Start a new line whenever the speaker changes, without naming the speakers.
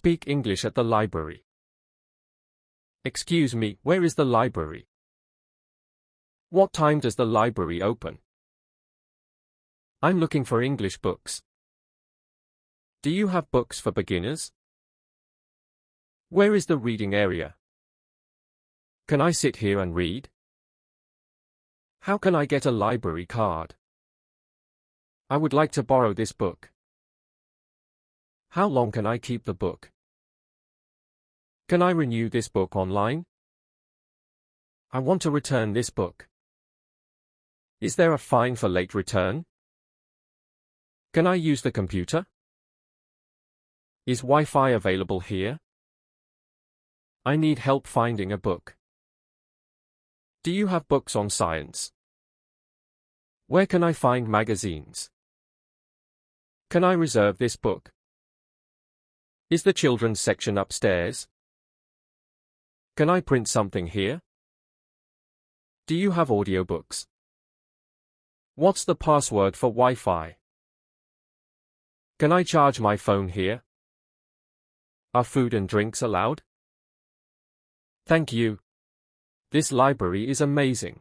speak English at the library. Excuse me, where is the library? What time does the library open? I'm looking for English books. Do you have books for beginners? Where is the reading area? Can I sit here and read? How can I get a library card? I would like to borrow this book. How long can I keep the book? Can I renew this book online? I want to return this book. Is there a fine for late return? Can I use the computer? Is Wi-Fi available here? I need help finding a book. Do you have books on science? Where can I find magazines? Can I reserve this book? Is the children's section upstairs? Can I print something here? Do you have audiobooks? What's the password for Wi-Fi? Can I charge my phone here? Are food and drinks allowed? Thank you. This library is amazing.